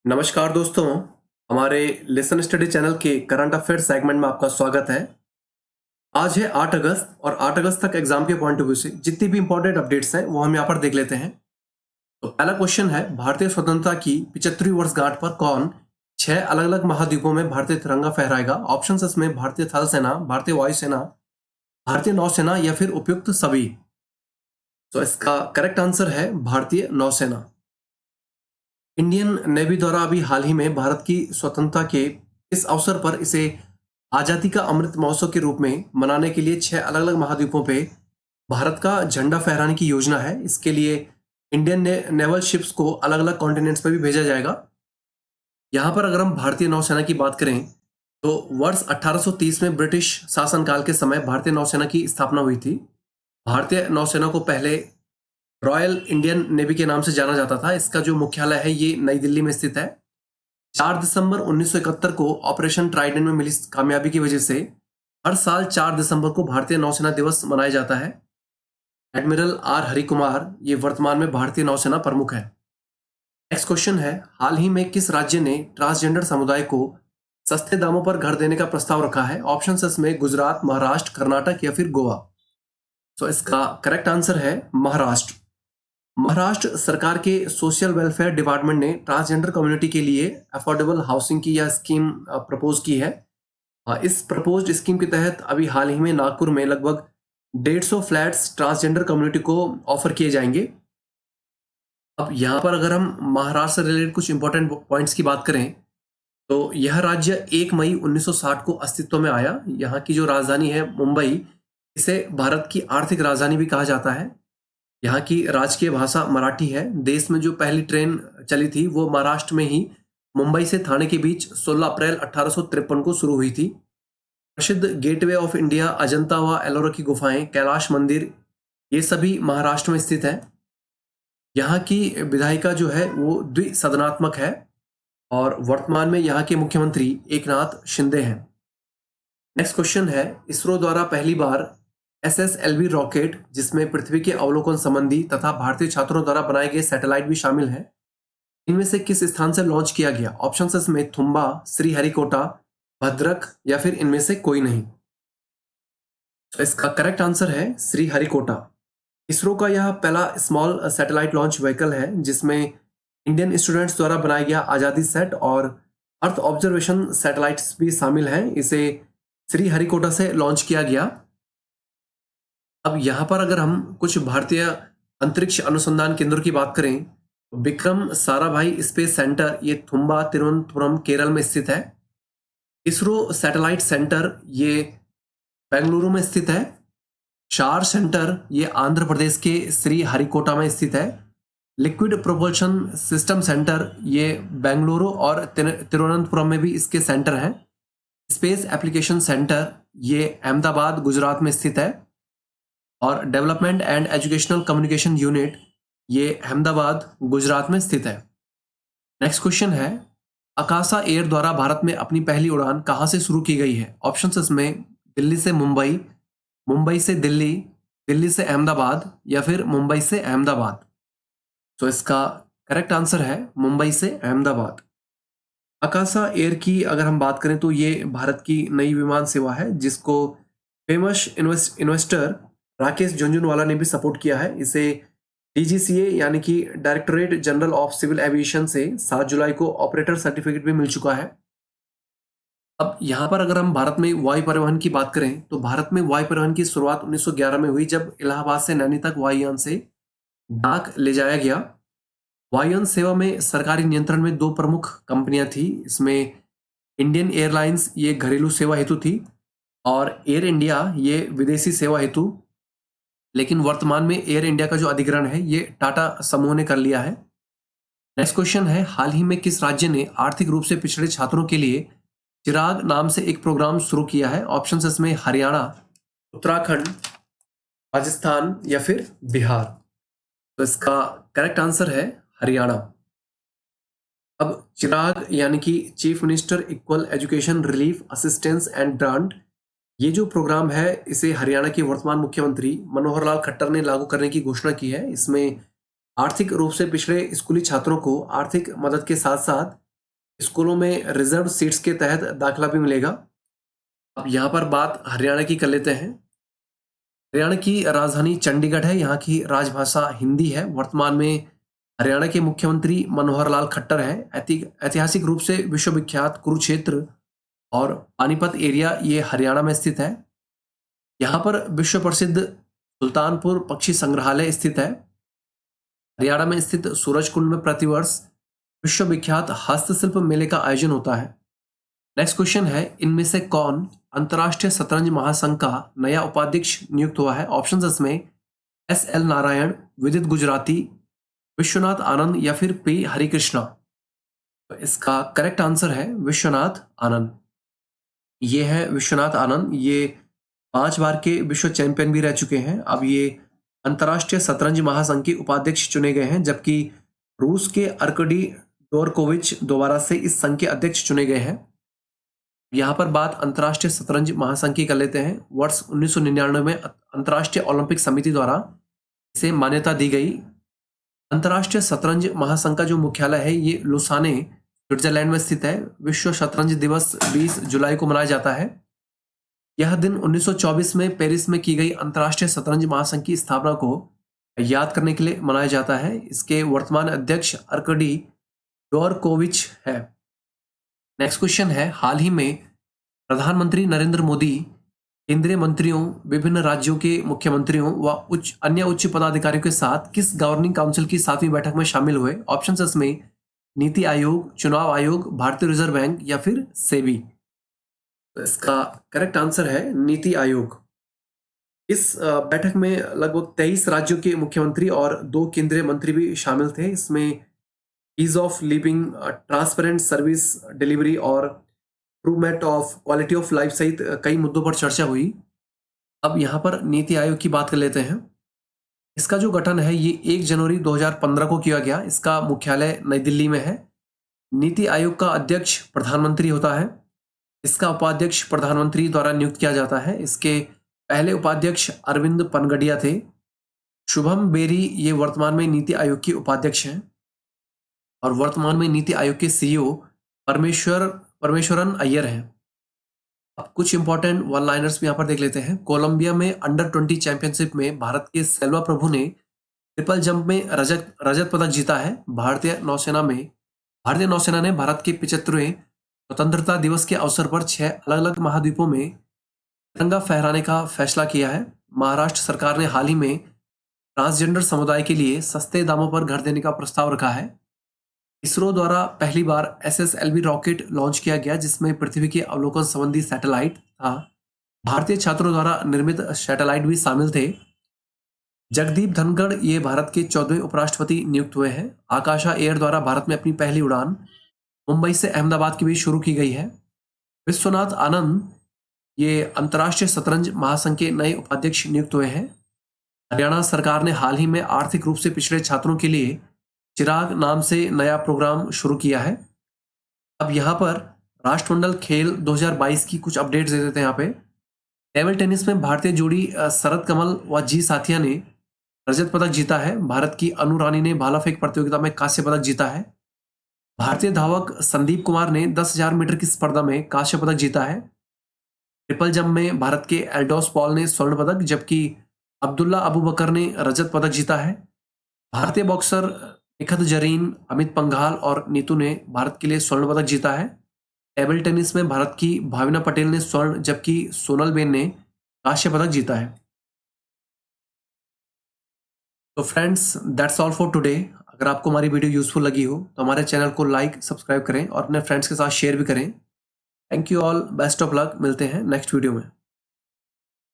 नमस्कार दोस्तों, हमारे लेसन स्टडी चैनल के करंट अफेयर सेगमेंट में आपका स्वागत है। आज है 8 अगस्त और 8 अगस्त तक एग्जाम के पॉइंट ऑफ व्यू से जितनी भी इंपॉर्टेंट अपडेट्स हैं वो हम यहाँ पर देख लेते हैं। तो पहला क्वेश्चन है, भारतीय स्वतंत्रता की 75वीं वर्षगांठ पर कौन 6 अलग अलग महाद्वीपों में भारतीय तिरंगा फहराएगा? ऑप्शन इसमें भारतीय थल सेना, भारतीय वायुसेना, भारतीय नौसेना या फिर उपयुक्त सभी। तो इसका करेक्ट आंसर है भारतीय नौसेना। इंडियन नेवी द्वारा अभी हाल ही में भारत की स्वतंत्रता के इस अवसर पर इसे आजादी का अमृत महोत्सव के रूप में मनाने के लिए 6 अलग अलग महाद्वीपों पे भारत का झंडा फहराने की योजना है। इसके लिए इंडियन नेवल शिप्स को अलग अलग कॉन्टिनेंट्स पे भी भेजा जाएगा। यहाँ पर अगर हम भारतीय नौसेना की बात करें तो वर्ष 1830 में ब्रिटिश शासनकाल के समय भारतीय नौसेना की स्थापना हुई थी। भारतीय नौसेना को पहले रॉयल इंडियन नेवी के नाम से जाना जाता था। इसका जो मुख्यालय है ये नई दिल्ली में स्थित है। 4 दिसंबर 1971 को ऑपरेशन ट्राइडेंट में मिली कामयाबी की वजह से हर साल 4 दिसंबर को भारतीय नौसेना दिवस मनाया जाता है। एडमिरल आर हरिकुमार ये वर्तमान में भारतीय नौसेना प्रमुख है। नेक्स्ट क्वेश्चन है, हाल ही में किस राज्य ने ट्रांसजेंडर समुदाय को सस्ते दामों पर घर देने का प्रस्ताव रखा है? ऑप्शन इसमें गुजरात, महाराष्ट्र, कर्नाटक या फिर गोवा। तो इसका करेक्ट आंसर है महाराष्ट्र। महाराष्ट्र सरकार के सोशल वेलफेयर डिपार्टमेंट ने ट्रांसजेंडर कम्युनिटी के लिए अफोर्डेबल हाउसिंग की यह स्कीम प्रपोज की है। इस प्रपोज्ड स्कीम के तहत अभी हाल ही में नागपुर में लगभग 150 फ्लैट्स ट्रांसजेंडर कम्युनिटी को ऑफर किए जाएंगे। अब यहाँ पर अगर हम महाराष्ट्र से रिलेटेड कुछ इंपॉर्टेंट पॉइंट्स की बात करें तो यह राज्य 1 मई 1960 को अस्तित्व में आया। यहाँ की जो राजधानी है मुंबई, इसे भारत की आर्थिक राजधानी भी कहा जाता है। यहाँ की राजकीय भाषा मराठी है। देश में जो पहली ट्रेन चली थी वो महाराष्ट्र में ही मुंबई से थाने के बीच 16 अप्रैल 1853 को शुरू हुई थी। प्रसिद्ध गेटवे ऑफ इंडिया, अजंता व एलोरा की गुफाएं, कैलाश मंदिर, ये सभी महाराष्ट्र में स्थित है। यहाँ की विधायिका जो है वो द्विसदनात्मक है और वर्तमान में यहाँ के मुख्यमंत्री एकनाथ शिंदे हैं। नेक्स्ट क्वेश्चन है, इसरो द्वारा पहली बार SSLV रॉकेट, जिसमें पृथ्वी के अवलोकन संबंधी तथा भारतीय छात्रों द्वारा बनाए गए सैटेलाइट भी शामिल हैं, इनमें से किस स्थान से लॉन्च किया गया? ऑप्शन इसमें थुम्बा, श्रीहरिकोटा, भद्रक या फिर इनमें से कोई नहीं। तो इसका करेक्ट आंसर है श्रीहरिकोटा। इसरो का यह पहला स्मॉल सैटेलाइट लॉन्च व्हीकल है जिसमें इंडियन स्टूडेंट्स द्वारा बनाया गया आजादी सेट और अर्थ ऑब्जर्वेशन सैटेलाइट्स भी शामिल हैं। इसे श्रीहरिकोटा से लॉन्च किया गया। अब यहाँ पर अगर हम कुछ भारतीय अंतरिक्ष अनुसंधान केंद्रों की बात करें तो विक्रम साराभाई स्पेस सेंटर ये थुम्बा, तिरुवनंतपुरम, केरल में स्थित है। इसरो सैटेलाइट सेंटर ये बेंगलुरु में स्थित है। शार सेंटर ये आंध्र प्रदेश के श्रीहरिकोटा में स्थित है। लिक्विड प्रोपल्शन सिस्टम सेंटर ये बेंगलुरु और तिरुवनंतपुरम में भी इसके सेंटर हैं। स्पेस एप्लीकेशन सेंटर ये अहमदाबाद, गुजरात में स्थित है। और development and educational communication unit ये अहमदाबाद, गुजरात में स्थित है। नेक्स्ट क्वेश्चन है, आकाशा एयर द्वारा भारत में अपनी पहली उड़ान कहां से शुरू की गई है? ऑप्शन इसमें दिल्ली से मुंबई, मुंबई से दिल्ली, दिल्ली से अहमदाबाद या फिर मुंबई से अहमदाबाद। तो इसका करेक्ट आंसर है मुंबई से अहमदाबाद। आकाशा एयर की अगर हम बात करें तो ये भारत की नई विमान सेवा है जिसको फेमस इन्वेस्टर राकेश झुनझुनवाला ने भी सपोर्ट किया है। इसे DGCA यानी कि directorate general of civil aviation से 7 जुलाई को ऑपरेटर सर्टिफिकेट भी मिल चुका है। अब यहाँ पर अगर हम भारत में वायु परिवहन की बात करें तो भारत में वायु परिवहन की शुरुआत 1911 में हुई जब इलाहाबाद से नैनी तक वायुयान से डाक ले जाया गया। वायुयान सेवा में सरकारी नियंत्रण में 2 प्रमुख कंपनियां थी। इसमें इंडियन एयरलाइंस ये घरेलू सेवा हेतु थी और एयर इंडिया ये विदेशी सेवा हेतु। लेकिन वर्तमान में एयर इंडिया का जो अधिग्रहण है ये टाटा समूह ने कर लिया है। नेक्स्ट क्वेश्चन है, हाल ही में किस राज्य ने आर्थिक रूप से पिछड़े छात्रों के लिए चिराग नाम से एक प्रोग्राम शुरू किया है? ऑप्शन इसमें हरियाणा, उत्तराखंड, राजस्थान या फिर बिहार। तो इसका करेक्ट आंसर है हरियाणा। अब चिराग यानी कि chief minister equal education relief assistance and grant, ये जो प्रोग्राम है इसे हरियाणा के वर्तमान मुख्यमंत्री मनोहर लाल खट्टर ने लागू करने की घोषणा की है। इसमें आर्थिक रूप से पिछड़े स्कूली छात्रों को आर्थिक मदद के साथ साथ स्कूलों में रिजर्व सीट्स के तहत दाखिला भी मिलेगा। अब यहाँ पर बात हरियाणा की कर लेते हैं। हरियाणा की राजधानी चंडीगढ़ है, यहाँ की राजभाषा हिंदी है। वर्तमान में हरियाणा के मुख्यमंत्री मनोहर लाल खट्टर हैं। ऐतिहासिक रूप से विश्वविख्यात कुरुक्षेत्र और पानीपत एरिया ये हरियाणा में स्थित है। यहाँ पर विश्व प्रसिद्ध सुल्तानपुर पक्षी संग्रहालय स्थित है। हरियाणा में स्थित सूरजकुंड में प्रतिवर्ष विश्वविख्यात हस्तशिल्प मेले का आयोजन होता है। नेक्स्ट क्वेश्चन है, इनमें से कौन अंतर्राष्ट्रीय शतरंज महासंघ का नया उपाध्यक्ष नियुक्त हुआ है? ऑप्शंस इसमें एस.एल. नारायण, विदित गुजराती, विश्वनाथ आनंद या फिर पी हरिकृष्णा। तो इसका करेक्ट आंसर है विश्वनाथ आनंद। ये है विश्वनाथ आनंद। ये 5 बार के विश्व चैंपियन भी रह चुके हैं। अब ये अंतर्राष्ट्रीय शतरंज महासंघ के उपाध्यक्ष चुने गए हैं, जबकि रूस के अर्कडी डोरकोविच दोबारा से इस संघ के अध्यक्ष चुने गए हैं। यहाँ पर बात अंतर्राष्ट्रीय शतरंज महासंघ की कर लेते हैं। वर्ष 1999 में अंतर्राष्ट्रीय ओलंपिक समिति द्वारा इसे मान्यता दी गई। अंतर्राष्ट्रीय शतरंज महासंघ का जो मुख्यालय है ये लुसाने स्विट्जरलैंड में स्थित है। विश्व शतरंज दिवस 20 जुलाई को मनाया जाता है। यह दिन 1924 में पेरिस में की गई अंतर्राष्ट्रीय शतरंज महासंघ की स्थापना को याद करने के लिए मनाया जाता है। इसके वर्तमान अध्यक्ष अर्कडी डोरकोविच है। नेक्स्ट क्वेश्चन है, हाल ही में प्रधानमंत्री नरेंद्र मोदी केंद्रीय मंत्रियों, विभिन्न राज्यों के मुख्यमंत्रियों व अन्य उच्च पदाधिकारियों के साथ किस गवर्निंग काउंसिल की 7वीं बैठक में शामिल हुए? ऑप्शंस इसमें नीति आयोग, चुनाव आयोग, भारतीय रिजर्व बैंक या फिर सेबी। तो इसका करेक्ट आंसर है नीति आयोग। इस बैठक में लगभग 23 राज्यों के मुख्यमंत्री और 2 केंद्रीय मंत्री भी शामिल थे। इसमें ease of living, transparent service delivery और improvement of quality of life सहित कई मुद्दों पर चर्चा हुई। अब यहाँ पर नीति आयोग की बात कर लेते हैं। इसका जो गठन है ये 1 जनवरी 2015 को किया गया। इसका मुख्यालय नई दिल्ली में है। नीति आयोग का अध्यक्ष प्रधानमंत्री होता है। इसका उपाध्यक्ष प्रधानमंत्री द्वारा नियुक्त किया जाता है। इसके पहले उपाध्यक्ष अरविंद पनगडिया थे। शुभम बेरी ये वर्तमान में नीति आयोग के उपाध्यक्ष हैं और वर्तमान में नीति आयोग के सीईओ परमेश्वरन अय्यर हैं। अब कुछ इंपॉर्टेंट वन लाइनर्स भी यहाँ पर देख लेते हैं। कोलंबिया में अंडर 20 चैंपियनशिप में भारत के सेल्वा प्रभु ने ट्रिपल जंप में रजत पदक जीता है। भारतीय नौसेना ने भारत के 75वें स्वतंत्रता दिवस के अवसर पर 6 अलग अलग महाद्वीपों में तिरंगा फहराने का फैसला किया है। महाराष्ट्र सरकार ने हाल ही में ट्रांसजेंडर समुदाय के लिए सस्ते दामों पर घर देने का प्रस्ताव रखा है। इसरो द्वारा पहली बार SSLV रॉकेट लॉन्च किया गया, जिसमें पृथ्वी के अवलोकन संबंधी सैटेलाइट था। भारतीय छात्रों द्वारा निर्मित सैटेलाइट भी शामिल थे। जगदीप धनखड़ ये भारत के 14वें उपराष्ट्रपति नियुक्त हुए हैं। आकाशा एयर द्वारा भारत में अपनी पहली उड़ान मुंबई से अहमदाबाद के बीच शुरू की गई है। विश्वनाथ आनंद ये अंतर्राष्ट्रीय शतरंज महासंघ के नए उपाध्यक्ष नियुक्त हुए हैं। हरियाणा सरकार ने हाल ही में आर्थिक रूप से पिछड़े छात्रों के लिए चिराग नाम से नया प्रोग्राम शुरू किया है। अब यहाँ पर राष्ट्रमंडल खेल 2022 की कुछ अपडेट्स दे देते हैं। यहाँ पे टेबल टेनिस में भारतीय जोड़ी शरद कमल व जी साथिया ने रजत पदक जीता है। भारत की अनु रानी ने भाला फेंक प्रतियोगिता में कांस्य पदक जीता है। भारतीय धावक संदीप कुमार ने 10,000 मीटर की स्पर्धा में कांस्य पदक जीता है। ट्रिपल जंप में भारत के एल्डोस पॉल ने स्वर्ण पदक, जबकि अब्दुल्ला अबू बकर ने रजत पदक जीता है। भारतीय बॉक्सर निखत जरीन, अमित पंघाल और नीतू ने भारत के लिए स्वर्ण पदक जीता है। टेबल टेनिस में भारत की भाविना पटेल ने स्वर्ण, जबकि सोनल बेन ने कांस्य पदक जीता है। तो friends, that's all for today. अगर आपको हमारी वीडियो यूजफुल लगी हो तो हमारे चैनल को लाइक, सब्सक्राइब करें और अपने फ्रेंड्स के साथ शेयर भी करें। Thank you all, best of luck. मिलते हैं नेक्स्ट वीडियो में।